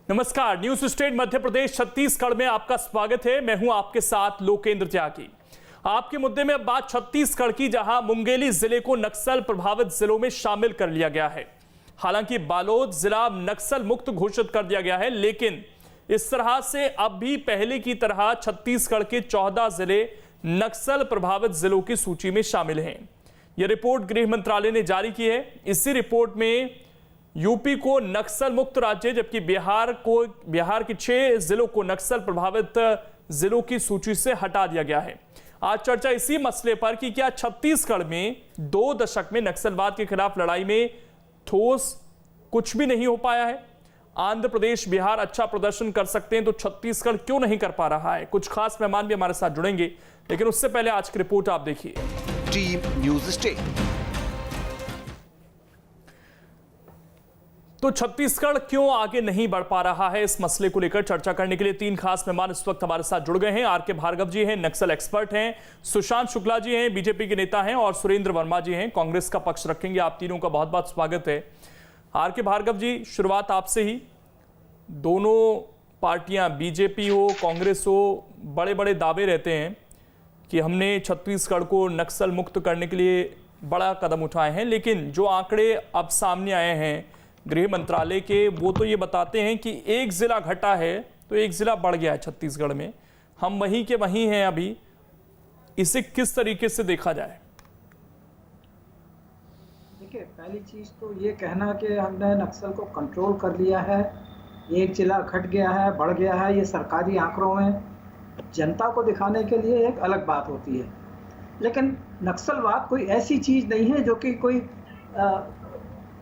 नमस्कार, news state Madhya Pradesh Chhattisgarh में आपका स्वागत है। मैं हूं आपके साथ लोकेंद्र त्यागी। आपके मुद्दे में अब बात छत्तीसगढ़ की, जहां मुंगेली जिले को नक्सल प्रभावित जिलों में शामिल कर लिया गया है। हालांकि बालोद जिला नक्सल मुक्त घोषित कर दिया गया है, लेकिन इस तरह से अब भी पहले की तरह छत्तीसगढ़ के 14 जिले नक्सल प्रभावित जिलों की सूची में शामिल हैं। यह रिपोर्ट गृह मंत्रालय ने जारी की है। इसी रिपोर्ट में यूपी को नक्सल मुक्त राज्य, जबकि बिहार के 6 जिलों को नक्सल प्रभावित जिलों की सूची से हटा दिया गया है। आज चर्चा इसी मसले पर कि क्या छत्तीसगढ़ में 2 दशक में नक्सलवाद के खिलाफ लड़ाई में ठोस कुछ भी नहीं हो पाया है। आंध्र प्रदेश, बिहार अच्छा प्रदर्शन कर सकते हैं, तो छत्तीसगढ़ क्यों नहीं कर पा रहा है। कुछ खास मेहमान भी हमारे साथ जुड़ेंगे, लेकिन उससे पहले आज की रिपोर्ट आप देखिए। Team news state. तो छत्तीसगढ़ क्यों आगे नहीं बढ़ पा रहा है, इस मसले को लेकर चर्चा करने के लिए 3 खास मेहमान इस वक्त हमारे साथ जुड़ गए हैं। आर के भार्गव जी हैं, नक्सल एक्सपर्ट हैं, सुशांत शुक्ला जी हैं, बीजेपी के नेता हैं, और सुरेंद्र वर्मा जी हैं, कांग्रेस का पक्ष रखेंगे। आप तीनों का बहुत बहुत स्वागत है। आर के भार्गव जी, शुरुआत आपसे ही। दोनों पार्टियां, बीजेपी हो कांग्रेस हो, बड़े बड़े दावे रहते हैं कि हमने छत्तीसगढ़ को नक्सल मुक्त करने के लिए बड़ा कदम उठाए हैं, लेकिन जो आंकड़े अब सामने आए हैं गृह मंत्रालय के, वो तो ये बताते हैं कि 1 जिला घटा है तो 1 जिला बढ़ गया है छत्तीसगढ़ में। हम वहीं के वहीं हैं अभी। इसे किस तरीके से देखा जाए? देखिए, पहली चीज तो ये कहना कि हमने नक्सल को कंट्रोल कर लिया है, 1 जिला घट गया है, बढ़ गया है, ये सरकारी आंकड़ों में जनता को दिखाने के लिए एक अलग बात होती है। लेकिन नक्सलवाद कोई ऐसी चीज नहीं है जो कि कोई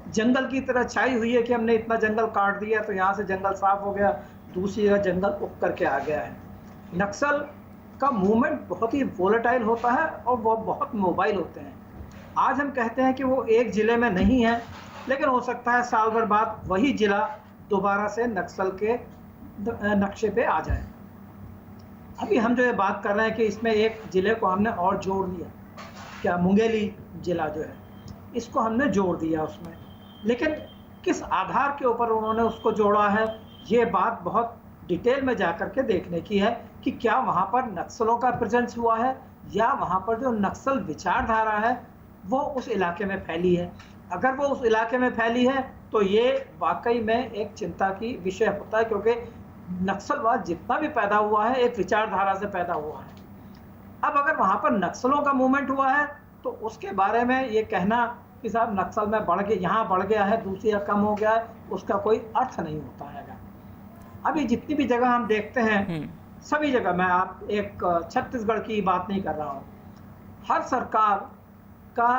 जंगल की तरह छाई हुई है कि हमने इतना जंगल काट दिया तो यहाँ से जंगल साफ हो गया, दूसरी जगह जंगल उग करके आ गया है। नक्सल का मूवमेंट बहुत ही वोलेटाइल होता है और वो बहुत मोबाइल होते हैं। आज हम कहते हैं कि वो 1 जिले में नहीं है, लेकिन हो सकता है साल भर बाद वही जिला दोबारा से नक्सल के नक्शे पे आ जाए। अभी हम जो ये बात कर रहे हैं कि इसमें 1 जिले को हमने और जोड़ दिया, क्या मुंगेली जिला जो है इसको हमने जोड़ दिया उसमें, लेकिन किस आधार के ऊपर उन्होंने उसको जोड़ा है, ये बात बहुत डिटेल में जाकर के देखने की है कि क्या वहाँ पर नक्सलों का प्रेजेंस हुआ है या वहाँ पर जो नक्सल विचारधारा है वो उस इलाके में फैली है। अगर वो उस इलाके में फैली है तो ये वाकई में एक चिंता की विषय होता है, क्योंकि नक्सलवाद जितना भी पैदा हुआ है एक विचारधारा से पैदा हुआ है। अब अगर वहाँ पर नक्सलों का मूवमेंट हुआ है तो उसके बारे में ये कहना कि साहब नक्सल में बढ़ गया, यहाँ बढ़ गया है, दूसरी जगह कम हो गया है, उसका कोई अर्थ नहीं होता है। अभी जितनी भी जगह हम देखते हैं, सभी जगह, मैं आप एक छत्तीसगढ़ की बात नहीं कर रहा हूँ, हर सरकार का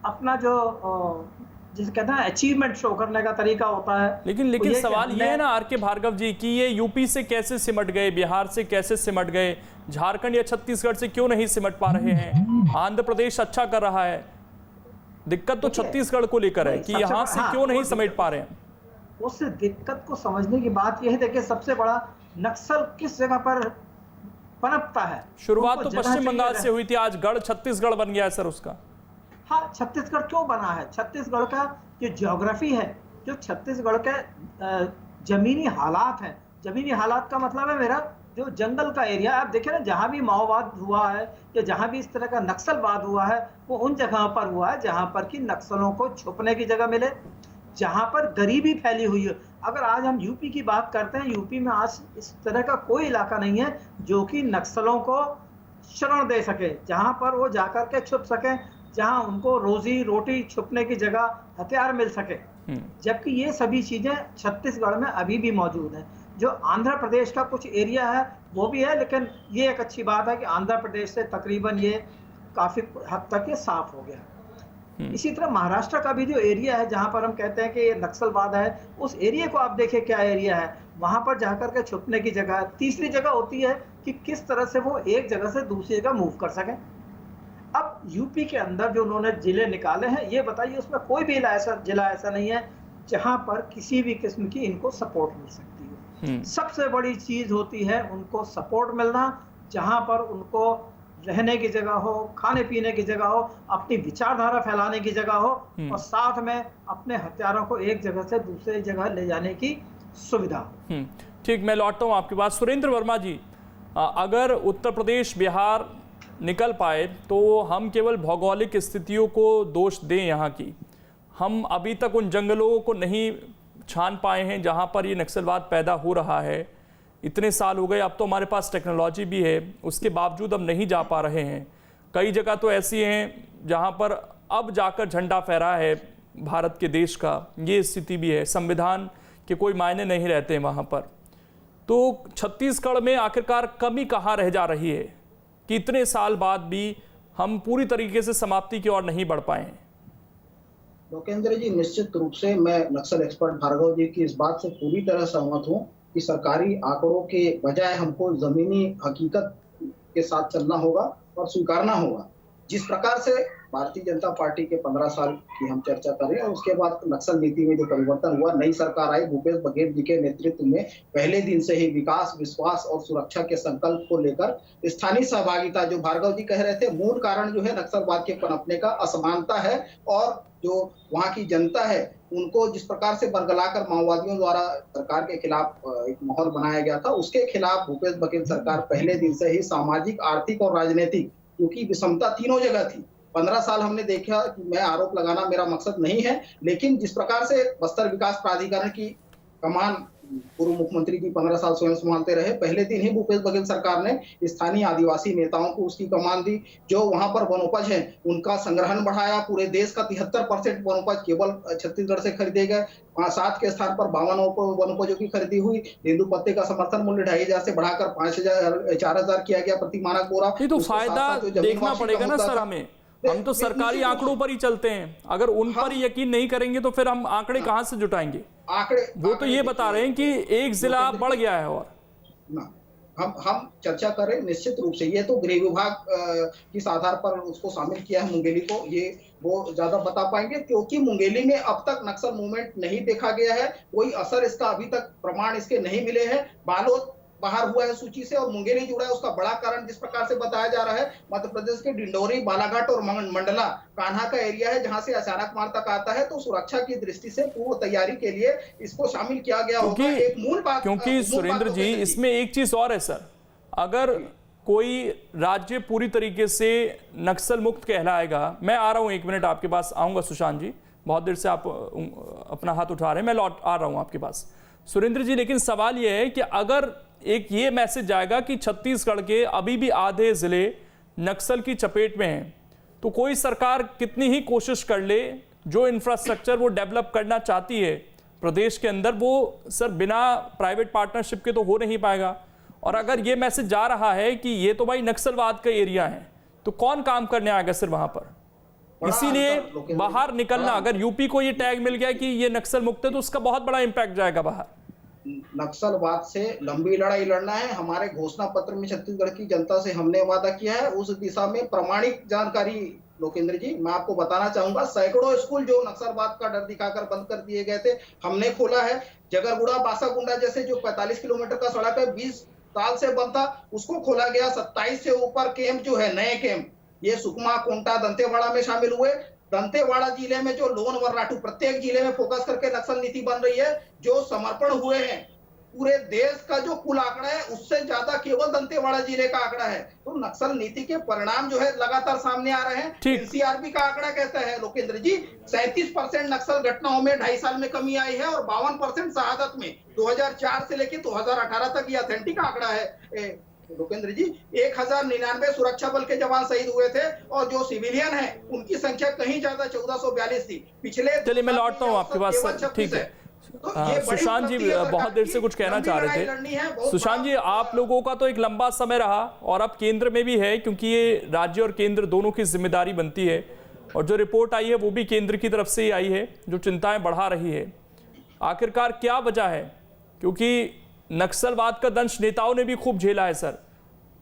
अपना जो जिसे कहते हैं अचीवमेंट शो करने का तरीका होता है। लेकिन सवाल ये है ना आर के भार्गव जी कि ये यूपी से कैसे सिमट गए, बिहार से कैसे सिमट गए, झारखंड या छत्तीसगढ़ से क्यों नहीं सिमट पा रहे हैं? आंध्र प्रदेश अच्छा कर रहा है, दिक्कत तो छत्तीसगढ़ को लेकर है कि यहाँ से क्यों नहीं समेट पा रहे हैं। उस दिक्कत को समझने की बात यह है, देखिए सबसे बड़ा नक्सल किस जगह पर पनपता है। शुरुआत तो पश्चिम बंगाल से हुई थी, आज गढ़ छत्तीसगढ़ बन गया है सर उसका। हाँ, छत्तीसगढ़ क्यों बना है? छत्तीसगढ़ का जो ज्योग्राफी है, जो छत्तीसगढ़ के जमीनी हालात हैं, जमीनी हालात का मतलब है मेरा जो जंगल का एरिया। आप देखिए ना, जहाँ भी माओवाद हुआ है या जहाँ भी इस तरह का नक्सलवाद हुआ है वो उन जगहों पर हुआ है जहाँ पर कि नक्सलों को छुपने की जगह मिले, जहाँ पर गरीबी फैली हुई है। अगर आज हम यूपी की बात करते हैं, यूपी में आज इस तरह का कोई इलाका नहीं है जो कि नक्सलों को शरण दे सके, जहाँ पर वो जाकर के छुप सके, जहाँ उनको रोजी रोटी, छुपने की जगह, हथियार मिल सके। जबकि ये सभी चीजें छत्तीसगढ़ में अभी भी मौजूद हैं। जो आंध्र प्रदेश का कुछ एरिया है वो भी है, लेकिन ये एक अच्छी बात है कि आंध्र प्रदेश से तकरीबन ये काफी हद तक ये साफ हो गया। इसी तरह महाराष्ट्र का भी जो एरिया है जहां पर हम कहते हैं कि ये नक्सलवाद है, उस एरिया को आप देखिए क्या एरिया है, वहां पर जाकर के छुपने की जगह। तीसरी जगह होती है कि किस तरह से वो एक जगह से दूसरी जगह मूव कर सके। अब यूपी के अंदर जो उन्होंने जिले निकाले हैं, ये बताइए उसमें कोई भी जिला ऐसा नहीं है जहां पर किसी भी किस्म की इनको सपोर्ट मिल सकती है। सबसे बड़ी चीज होती है उनको सपोर्ट मिलना, जहां पर उनको रहने की जगह हो, खाने पीने की जगह हो, अपनी विचारधारा फैलाने की जगह हो, और साथ में अपने हथियारों को एक जगह से दूसरी जगह ले जाने की सुविधा। ठीक, मैं लौटता हूँ आपके पास। सुरेंद्र वर्मा जी, अगर उत्तर प्रदेश बिहार निकल पाए तो हम केवल भौगोलिक स्थितियों को दोष दें यहाँ की, हम अभी तक उन जंगलों को नहीं छान पाए हैं जहाँ पर ये नक्सलवाद पैदा हो रहा है। इतने साल हो गए, अब तो हमारे पास टेक्नोलॉजी भी है, उसके बावजूद हम नहीं जा पा रहे हैं। कई जगह तो ऐसी हैं जहाँ पर अब जाकर झंडा फहरा है भारत के देश का, ये स्थिति भी है। संविधान के कोई मायने नहीं रहते हैं वहाँ पर। तो छत्तीसगढ़ में आखिरकार कमी कहाँ रह जा रही है कि इतने साल बाद भी हम पूरी तरीके से समाप्ति की ओर नहीं बढ़ पाए हैं? लोकेंद्र जी, निश्चित रूप से मैं नक्सल एक्सपर्ट भार्गव जी की इस बात से पूरी तरह सहमत हूं कि सरकारी आंकड़ों के बजाय हमको जमीनी हकीकत के साथ चलना होगा और स्वीकारना होगा। जिस प्रकार से भारतीय जनता पार्टी के 15 साल की हम चर्चा करें और उसके बाद नक्सल नीति में जो परिवर्तन हुआ, नई सरकार आई, भूपेश बघेल जी के नेतृत्व में पहले दिन से ही विकास, विश्वास और सुरक्षा के संकल्प को लेकर स्थानीय सहभागिता, जो भार्गव जी कह रहे थे, मूल कारण जो है नक्सलवाद के पनपने का असमानता है। और जो वहाँ की जनता है उनको जिस प्रकार से बरगलाकर माओवादियों द्वारा सरकार के खिलाफ एक माहौल बनाया गया था, उसके खिलाफ भूपेश बघेल सरकार पहले दिन से ही सामाजिक, आर्थिक और राजनीतिक, क्योंकि विषमता तीनों जगह थी। 15 साल हमने देखा कि मैं आरोप लगाना मेरा मकसद नहीं है, लेकिन जिस प्रकार से बस्तर विकास प्राधिकरण की कमान पूर्व मुख्यमंत्री जी 15 साल स्वयं संभालते रहे, पहले दिन ही भूपेश बघेल सरकार ने स्थानीय आदिवासी नेताओं को उसकी कमान दी। जो वहां पर वनोपज है उनका संग्रहण बढ़ाया। पूरे देश का 73% वनोपज केवल छत्तीसगढ़ से खरीदे गए। 7 के स्थान पर 52 वनोपजों की खरीदी हुई। तेंदू पत्ते का समर्थन मूल्य 2500 से बढ़ाकर 4000 किया गया प्रति मानक बोरा। तो फायदा देखना पड़ेगा ना सर हमें, हम तो सरकारी आंकड़ों पर ही चलते हैं। अगर उन पर ही यकीन नहीं करेंगे तो फिर हम आंकड़े कहां से जुटाएंगे? वो तो ये बता रहे हैं कि एक जिला बढ़ गया है। और हम चर्चा करें, निश्चित रूप से ये तो गृह विभाग किस आधार पर उसको शामिल किया है मुंगेली को, ये वो ज्यादा बता पाएंगे, क्योंकि मुंगेली में अब तक नक्सल मूवमेंट नहीं देखा गया है। कोई असर इसका अभी तक प्रमाण इसके नहीं मिले हैं। बालोद बाहर हुआ है सूची से और मुंगेली जुड़ा है। उसका बड़ा कारण जिस प्रकार से बताया जा रहा है, मध्य प्रदेश के डिंडोरी, बालाघाट और मंडला कान्हा का एरिया है जहां से अचानक मार तक आता है। तो सुरक्षा की दृष्टि से पूर्व तैयारी के लिए इसको शामिल किया गया होगा। एक मूल बात, क्योंकि सुरेंद्र जी इसमें एक चीज और है सर, अगर कोई राज्य पूरी तरीके से नक्सल मुक्त कहलाएगा, मैं आ रहा हूं 1 मिनट आपके पास आऊंगा सुशांत जी, बहुत देर से आप अपना हाथ उठा रहे हैं, मैं लौट आ रहा हूं आपके पास सुरेंद्र जी। लेकिन सवाल यह है कि अगर एक ये मैसेज जाएगा कि छत्तीसगढ़ के अभी भी आधे जिले नक्सल की चपेट में हैं, तो कोई सरकार कितनी ही कोशिश कर ले, जो इंफ्रास्ट्रक्चर वो डेवलप करना चाहती है प्रदेश के अंदर, वो सर बिना प्राइवेट पार्टनरशिप के तो हो नहीं पाएगा। और अगर ये मैसेज जा रहा है कि ये तो भाई नक्सलवाद का एरिया है, तो कौन काम करने आएगा सर वहां पर? इसीलिए बाहर निकलना, अगर यूपी को ये टैग मिल गया कि ये नक्सल मुक्त है तो उसका बहुत बड़ा इंपैक्ट जाएगा बाहर। नक्सलवाद से लंबी लड़ाई लड़ना है। हमारे घोषणा पत्र में छत्तीसगढ़ की जनता से हमने वादा किया है, उस दिशा में प्रामाणिक जानकारी लोकेंद्र जी मैं आपको बताना चाहूंगा। सैकड़ों स्कूल जो नक्सलवाद का डर दिखाकर बंद कर दिए गए थे, हमने खोला है। जगरगुड़ा बासागुंडा जैसे जो 45 किलोमीटर का सड़क है, 20 साल से बंद था, उसको खोला गया। 27 से ऊपर कैंप जो है, नए कैंप, ये सुकमा, कोंटा, दंतेवाड़ा में शामिल हुए। दंतेवाड़ा जिले में जो लोन वर्राटू, प्रत्येक जिले में फोकस करके नक्सल नीति बन रही है। जो समर्पण हुए हैं, पूरे देश का जो कुल आंकड़ा है उससे ज्यादा केवल दंतेवाड़ा जिले का आंकड़ा है। तो नक्सल नीति के परिणाम जो है लगातार सामने आ रहे हैं। एनसीआरबी का आंकड़ा कहता है लोकेंद्र जी, 37% नक्सल घटनाओं में 2.5 साल में कमी आई है और 52% शहादत में। 2004 से लेकर 2018 तक ये ऑथेंटिक आंकड़ा है लोकेंद्र जी। 1099 सुरक्षा बल के जवान शहीद हुए थे और जो सिविलियन है उनकी संख्या कहीं ज्यादा 1442 थी। पिछले, चलिए मैं लौटता हूँ आपके पास, ठीक है। सुशांत जी बहुत देर से कुछ कहना चाह रहे थे। सुशांत जी, आप लोगों का तो एक लंबा समय रहा और अब केंद्र में भी है, क्योंकि ये राज्य और केंद्र दोनों की जिम्मेदारी बनती है। और जो रिपोर्ट आई है वो भी केंद्र की तरफ से ही आई है, जो चिंताएं बढ़ा रही है। आखिरकार क्या वजह है? क्योंकि नक्सलवाद का दंश नेताओं ने भी खूब झेला है सर।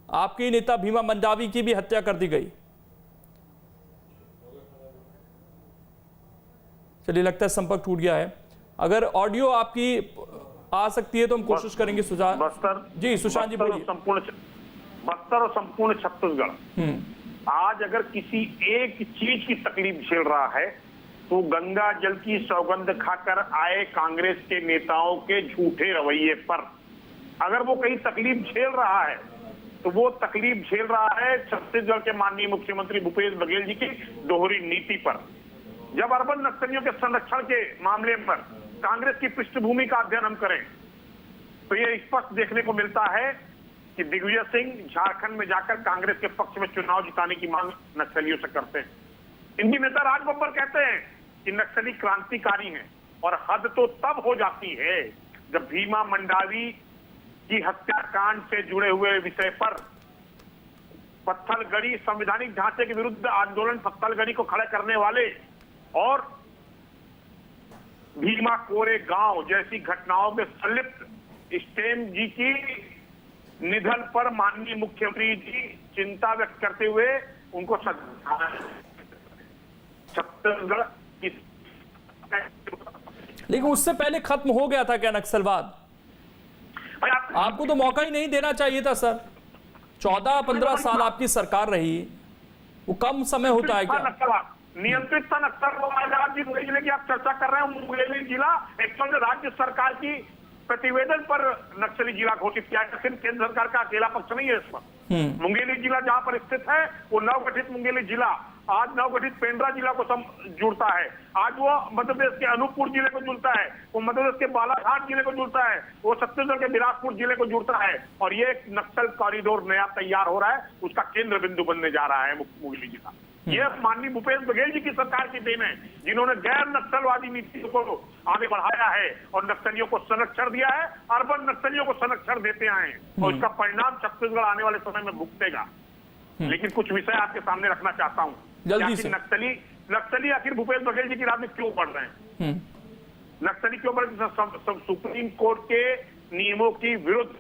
आपके नेता भीमा मंडावी की भी हत्या कर दी गई। चलिए लगता है संपर्क टूट गया है। अगर ऑडियो आपकी आ सकती है तो हम कोशिश करेंगे। सुशांत जी, सुशांत जी बोलिए। बस्तर और संपूर्ण छत्तीसगढ़ आज अगर किसी एक चीज की तकलीफ झेल रहा है तो गंगा जल की सौगंध खाकर आए कांग्रेस के नेताओं के झूठे रवैये पर। अगर वो कहीं तकलीफ झेल रहा है तो वो तकलीफ झेल रहा है छत्तीसगढ़ के माननीय मुख्यमंत्री भूपेश बघेल जी की दोहरी नीति पर। जब अर्बन नक्सलियों के संरक्षण के मामले पर कांग्रेस की पृष्ठभूमि का अध्ययन हम करें तो ये स्पष्ट देखने को मिलता है कि दिग्विजय सिंह झारखंड में जाकर कांग्रेस के पक्ष में चुनाव जिताने की मांग नक्सलियों से करते हैं। इनकी नेता राज बब्बर कहते हैं कि नक्सली क्रांतिकारी हैं और हद तो तब हो जाती है जब भीमा मंडावी की हत्याकांड से जुड़े हुए विषय पर पत्थलगड़ी संवैधानिक ढांचे के विरुद्ध आंदोलन पत्थलगड़ी को खड़े करने वाले और भीमा कोरे गांव जैसी घटनाओं में संलिप्त स्टेम जी की निधन पर माननीय मुख्यमंत्री जी चिंता व्यक्त करते हुए उनको छत्तीसगढ़ की। लेकिन उससे पहले खत्म हो गया था क्या नक्सलवाद? आपको तो मौका ही नहीं देना चाहिए था सर। 14-15 साल आपकी सरकार रही, वो कम समय होता है क्या? नियंत्रित था नक्सलवाद जिले की आप चर्चा कर रहे हैं। मुंगेली जिला एक्चुअल राज्य सरकार की प्रतिवेदन पर नक्सली जिला घोषित किया है। सिर्फ केंद्र सरकार का अकेला पक्ष नहीं है इस पर। मुंगेली जिला जहां पर स्थित है वो नवगठित मुंगेली जिला आज नवगठित पेंड्रा जिला को जुड़ता है। आज वो मध्य प्रदेश के अनूपपुर जिले को जुड़ता है, वो मध्य प्रदेश के बालाघाट जिले को जुड़ता है, वो छत्तीसगढ़ के बिलासपुर जिले को जुड़ता है और ये एक नक्सल कॉरिडोर नया तैयार हो रहा है, उसका केंद्र बिंदु बनने जा रहा है मुंगेली जिला। ये माननीय भूपेश बघेल जी की सरकार की देन है जिन्होंने गैर नक्सलवादी नीति को आगे बढ़ाया है और नक्सलियों को संरक्षण दिया है, अर्बन नक्सलियों को संरक्षण देते आए हैं और इसका परिणाम छत्तीसगढ़ आने वाले समय में भुगतेगा। लेकिन कुछ विषय आपके सामने रखना चाहता हूँ। जल्दी से। नक्सली आखिर भूपेश बघेल जी की राजनीति क्यों बढ़ रहे हैं? नक्सली क्यों बढ़ रहे? सुप्रीम कोर्ट के नियमों की विरुद्ध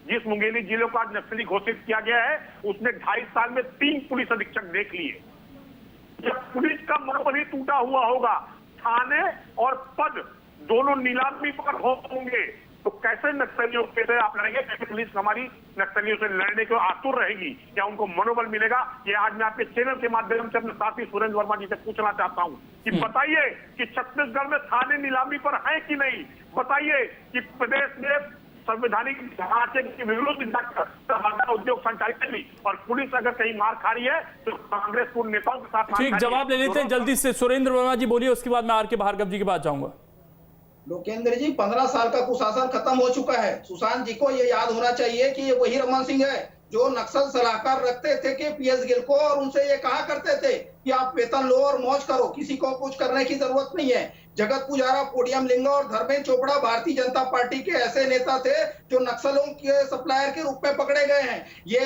जिस मुंगेली जिले को आज नक्सली घोषित किया गया है उसने 2.5 साल में 3 पुलिस अधीक्षक देख लिए। जब पुलिस का मनोबल ही टूटा हुआ होगा, थाने और पद दोनों नीलामी पर होंगे तो कैसे नक्सलियों से आप लड़ेंगे? कैसे पुलिस हमारी नक्सलियों से लड़ने को आतुर रहेगी? क्या उनको मनोबल मिलेगा? ये आज मैं आपके चैनल के माध्यम से अपने साथी सुरेंद्र वर्मा जी से पूछना चाहता हूँ कि बताइए कि छत्तीसगढ़ में थाने नीलामी पर है कि नहीं? बताइए कि प्रदेश में संवैधानिक ढांचे के विरुद्ध उद्योग संचालित नहीं और पुलिस अगर कहीं मार खा रही है तो कांग्रेस को नेताओं के साथ। ठीक, जवाब ले लेते हैं जल्दी से। सुरेंद्र वर्मा जी बोलिए, उसके बाद मैं आर के भार्गव जी के पास जाऊंगा। लोकेंद्र जी, 15 साल का कुशासन खत्म हो चुका है। सुशांत जी को ये याद होना चाहिए कि ये वही रमन सिंह है जो नक्सल सलाहकार रखते थे कि पीएस गिल को और उनसे ये कहा करते थे कि आप वेतन लो और मौज करो, किसी को कुछ करने की जरूरत नहीं है। जगत पुजारा, पोडियम लिंगा और धर्मेंद्र चोपड़ा भारतीय जनता पार्टी के ऐसे नेता थे जो नक्सलों के सप्लायर के रूप में पकड़े गए हैं। ये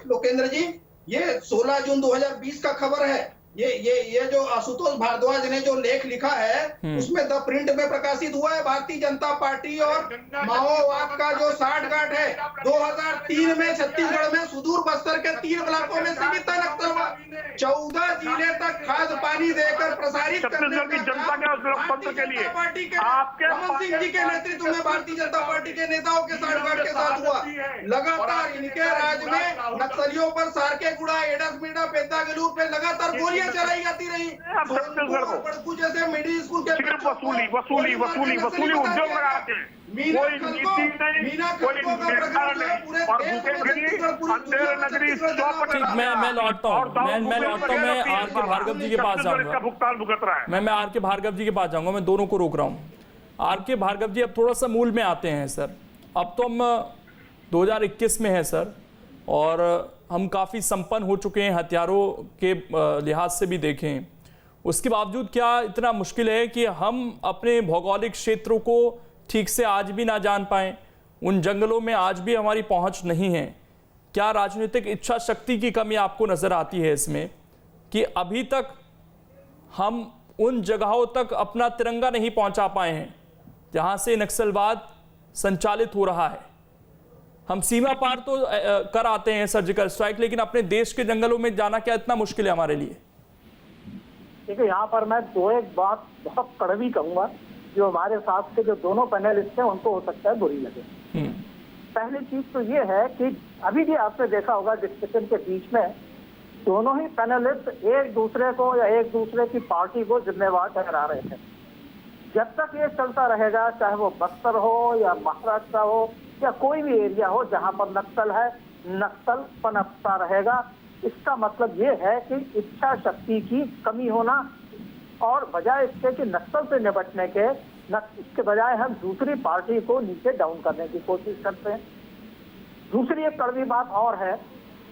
लोकेंद्र जी, ये 16 जून 2020 का खबर है। ये जो आशुतोष भारद्वाज ने जो लेख लिखा है उसमें द प्रिंट में प्रकाशित हुआ है। भारतीय जनता पार्टी और माओवाद का जो साठगांठ है 2003 में छत्तीसगढ़ में सुदूर बस्तर के 3 ब्लॉकों में सीमित था नक्सलवाद। 14 जिले तक खाद पानी देकर प्रसारित करने की जनता के लिए पार्टी के रमन सिंह जी के नेतृत्व में भारतीय जनता पार्टी के नेताओं के साठगांठ के साथ हुआ। लगातार इनके राज में नक्सलियों पर सारकेगुड़ा, एडस मीडा, पेद्दागलूर पे लगातार गोलियां चलाई जाती रही। जैसे मिडिल स्कूल के वसूली उद्योग लगा रखे हैं। कोई नीति नहीं, कोई निर्धारण नहीं और अंधेर नगरी। मैं लौटता हूँ मैं आर के भार्गव जी के पास जाऊंगा। भुगतान भुगत रहा है। मैं आर के भार्गव जी के पास जाऊंगा। मैं दोनों को रोक रहा हूँ। आर के भार्गव जी, अब थोड़ा सा मूल में आते हैं सर। अब तो हम 2021 में है सर और हम काफ़ी संपन्न हो चुके हैं हथियारों के लिहाज से भी देखें। उसके बावजूद क्या इतना मुश्किल है कि हम अपने भौगोलिक क्षेत्रों को ठीक से आज भी ना जान पाएं? उन जंगलों में आज भी हमारी पहुंच नहीं है। क्या राजनीतिक इच्छा शक्ति की कमी आपको नज़र आती है इसमें कि अभी तक हम उन जगहों तक अपना तिरंगा नहीं पहुंचा पाए हैं जहां से नक्सलवाद संचालित हो रहा है? हम सीमा पार तो कर आते हैं सर्जिकल स्ट्राइक, लेकिन अपने देश के जंगलों में जाना क्या इतना मुश्किल है हमारे लिए? देखिए, यहाँ पर मैं एक बात बहुत कड़वी कहूंगा जो हमारे साथ के जो दोनों पैनलिस्ट हैं उनको हो सकता है बुरी लगे। पहली चीज तो ये है कि अभी भी आपने देखा होगा डिस्कशन के बीच में दोनों ही पैनलिस्ट एक दूसरे को या एक दूसरे की पार्टी को जिम्मेवार ठहरा रहे थे। जब तक ये चलता रहेगा, चाहे वो बस्तर हो या महाराष्ट्र हो या कोई भी एरिया हो जहां पर नक्सल है, नक्सल पनपता रहेगा। इसका मतलब ये है कि इच्छा शक्ति की कमी होना, और बजाय इसके कि नक्सल से निपटने के, इसके बजाय हम दूसरी पार्टी को नीचे डाउन करने की कोशिश करते हैं। दूसरी एक कड़वी बात और है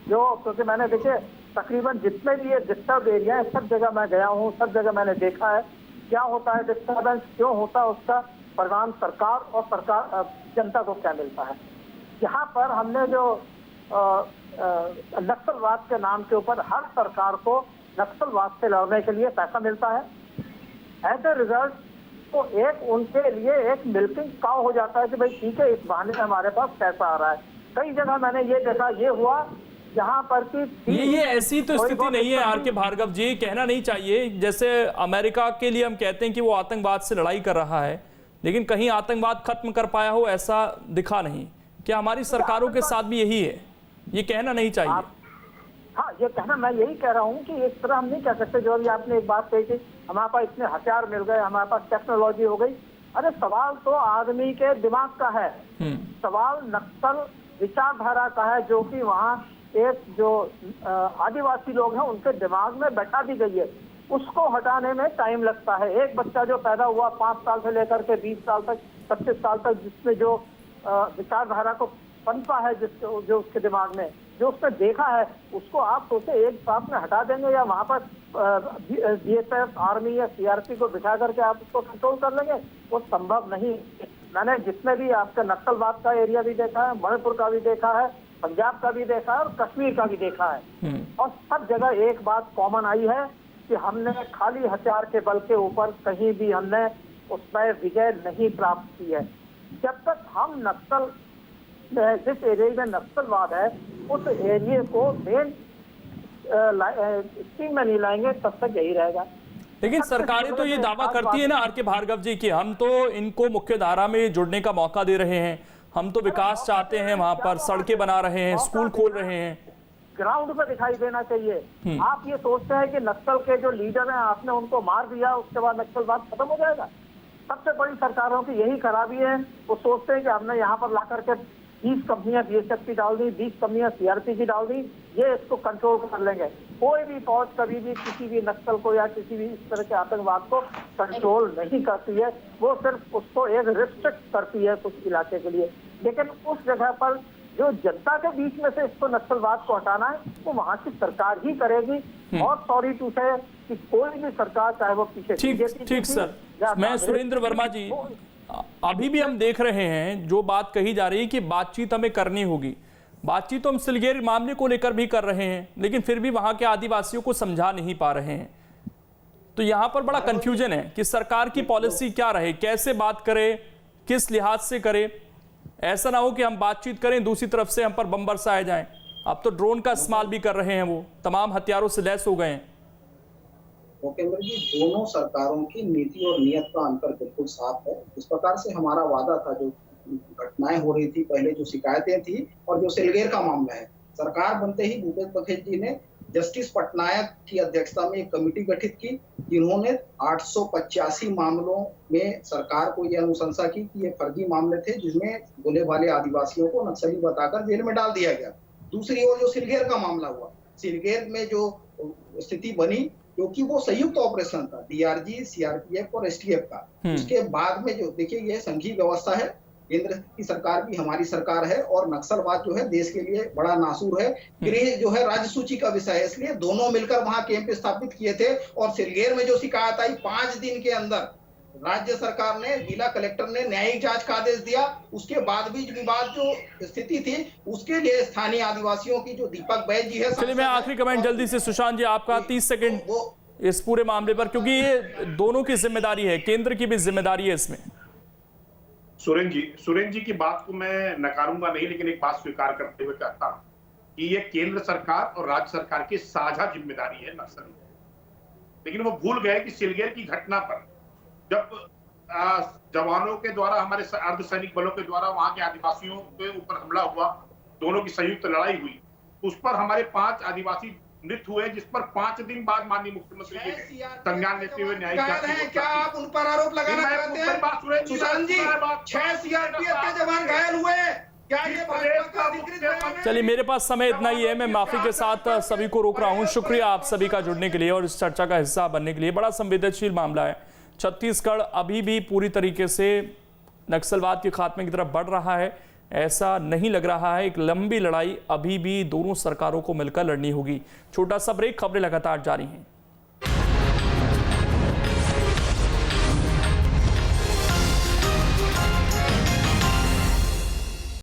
जो, क्योंकि मैंने देखिए तकरीबन जितने भी ये डिस्टर्ब एरिया है सब जगह मैं गया हूँ, सब जगह मैंने देखा है क्या होता है, डिस्टर्बेंस क्यों होता है, उसका परिणाम सरकार और जनता को क्या मिलता है। यहाँ पर हमने जो नक्सलवाद के नाम के ऊपर हर सरकार को नक्सलवाद से लड़ने के लिए पैसा मिलता है। एज ए रिजल्ट तो एक उनके लिए एक मिल्किंग काउ हो जाता है कि भाई ठीक है, इस बहाने में हमारे पास पैसा आ रहा है। कई जगह मैंने ये देखा, ये हुआ जहां पर कि ये ऐसी तो स्थिति नहीं है आर के भार्गव जी, कहना नहीं चाहिए। जैसे अमेरिका के लिए हम कहते हैं कि वो आतंकवाद से लड़ाई कर रहा है, लेकिन कहीं आतंकवाद खत्म कर पाया हो ऐसा दिखा नहीं। क्या हमारी सरकारों के साथ भी यही है? ये कहना नहीं चाहिए। हाँ, ये कहना, मैं यही कह रहा हूँ कि इस तरह हम नहीं कह सकते। जो अभी आपने एक बात कही थी, हमारे पास इतने हथियार मिल गए, हमारे पास टेक्नोलॉजी हो गई। अरे सवाल तो आदमी के दिमाग का है, सवाल नक्सल विचारधारा का है, जो कि वहाँ एक जो आदिवासी लोग हैं उनके दिमाग में बैठा दी गई है। उसको हटाने में टाइम लगता है। एक बच्चा जो पैदा हुआ 5 साल से लेकर के 20 साल तक, 25 साल तक, जिसमें जो विचारधारा को पनपा है, जो उसके दिमाग में जो उसने देखा है, उसको आप सोचे एक साथ में हटा देंगे या वहां पर बीएसएफ, आर्मी या सीआरपी को बिठा करके आप उसको कंट्रोल कर लेंगे? वो संभव नहीं। मैंने जितने भी आपका नक्सलवाद का एरिया भी देखा है, मणिपुर का भी देखा है, पंजाब का भी देखा है और कश्मीर का भी देखा है, और सब जगह एक बात कॉमन आई है कि हमने खाली हथियार के बल के ऊपर कहीं भी हमने उसमें विजय नहीं प्राप्त की है। जब तक हम नक्सल, जिस एरिया में नक्सलवाद है उस एरिया को मेन स्कीम में नहीं लाएंगे, तब तक यही रहेगा। लेकिन सरकारें तो ये दावा करती है ना आर के भार्गव जी कि हम तो इनको मुख्य धारा में जुड़ने का मौका दे रहे हैं, हम तो विकास चाहते हैं, वहां पर सड़कें बना रहे हैं, स्कूल खोल रहे हैं। ग्राउंड पे दिखाई देना चाहिए। आप ये सोचते हैं कि नक्सल के जो लीडर हैं आपने उनको मार दिया, उसके बाद नक्सलवाद खत्म हो जाएगा? सबसे बड़ी सरकारों की यही खराबी है, वो सोचते हैं कि हमने यहाँ पर ला करके 20 कंपनियां बीएसएफ की डाल दी, 20 कंपनियां सीआरपी की डाल दी, ये इसको कंट्रोल कर लेंगे। कोई भी फौज कभी भी किसी भी नक्सल को या किसी भी इस तरह के आतंकवाद को कंट्रोल नहीं करती है, वो सिर्फ उसको एक रिस्ट्रिक्ट करती है कुछ इलाके के लिए। लेकिन उस जगह पर जो जनता के बीच में से इसको नक्सलवाद को हटाना है, वो वहां की सरकार ही करेगी। और सॉरी टू से कि कोई भी सरकार, चाहे वो पीछे ठीक सर, मैं सुरेंद्र वर्मा जी, अभी भी हम देख रहे हैं जो बात कही जा रही है कि बातचीत हमें करनी होगी। बातचीत तो हम सिलगेर मामले को लेकर भी कर रहे हैं, लेकिन फिर भी वहां के आदिवासियों को समझा नहीं पा रहे हैं। तो यहां पर बड़ा कंफ्यूजन है कि सरकार की पॉलिसी क्या रहे, कैसे बात करे, किस लिहाज से करे। ऐसा ना हो कि हम बातचीत करें, दूसरी तरफ से हम पर बम बरसाए जाएं। अब तो ड्रोन का इस्तेमाल भी कर रहे हैं, वो तमाम हथियारों से लैस हो गए हैं। भूपेंद्र जी, दोनों सरकारों की नीति और नियत का अंतर बिल्कुल साफ है। इस प्रकार से हमारा वादा था, जो घटनाएं हो रही थी पहले, जो शिकायतें थी और जो सिलगेर का मामला है, सरकार बनते ही भूपेश बघेल जी ने जस्टिस पटनायक की अध्यक्षता में एक कमेटी गठित की, जिन्होंने 885 मामलों में सरकार को यह अनुशंसा की कि ये फर्जी मामले थे, जिसमें भोले भाले आदिवासियों को नक्सली बताकर जेल में डाल दिया गया। दूसरी ओर जो सिलगेर का मामला हुआ, सिलगेर में जो स्थिति बनी, क्योंकि वो संयुक्त ऑपरेशन था, डीआरजी, सीआरपीएफ और एसटीएफ का। उसके बाद में जो देखिए, ये संघीय व्यवस्था है, केंद्र की सरकार भी हमारी सरकार है, और नक्सलवाद जो है देश के लिए बड़ा नासूर है। गृह जो है राज्य सूची का विषय है, इसलिए दोनों मिलकर वहां कैंप स्थापित किए थे। और सिलगेर में जो शिकायत आई, 5 दिन के अंदर राज्य सरकार ने, जिला कलेक्टर ने न्यायिक जांच का आदेश दिया। उसके बाद भी विवाद जो स्थिति थी, उसके लिए स्थानीय आदिवासियों की, जो दीपक बैज जी है। चलिए, मैं आखिरी कमेंट जल्दी से सुशांत जी, आपका 30 सेकंड इस पूरे मामले पर, क्योंकि ये दोनों की जिम्मेदारी है, केंद्र की भी जिम्मेदारी है इसमें। सुरेंद्र जी की बात को मैं नकारूंगा नहीं, लेकिन एक बात स्वीकार करते हुए कहता हूं कि ये केंद्र सरकार और राज्य सरकार की साझा जिम्मेदारी है नक्सल। लेकिन वो भूल गए कि सिलगेर की घटना पर जब जवानों के द्वारा, हमारे अर्धसैनिक बलों के द्वारा वहां के आदिवासियों के ऊपर हमला हुआ, दोनों की संयुक्त लड़ाई हुई, उस पर हमारे 5 आदिवासी मृत्यु हुए, जिस पर 5 दिन बाद माननीय मुख्यमंत्री जी ने संज्ञान लेते हुए न्यायिक जांच। क्या आप उन पर आरोप लगाना चाहते हैं? सुशांत जी, 6 सीआरपीएफ के जवान घायल हुए, क्या ये भाजपा का अधिकृत बयान है? चलिए, मेरे पास समय इतना ही है। मैं माफी के साथ सभी को रोक रहा हूं। शुक्रिया आप सभी का जुड़ने के लिए और इस चर्चा का हिस्सा बनने के लिए। बड़ा संवेदनशील मामला है। छत्तीसगढ़ अभी भी पूरी तरीके से नक्सलवाद के खात्मे की तरफ बढ़ रहा है, ऐसा नहीं लग रहा है। एक लंबी लड़ाई अभी भी दोनों सरकारों को मिलकर लड़नी होगी। छोटा सा ब्रेक, खबरें लगातार जारी हैं।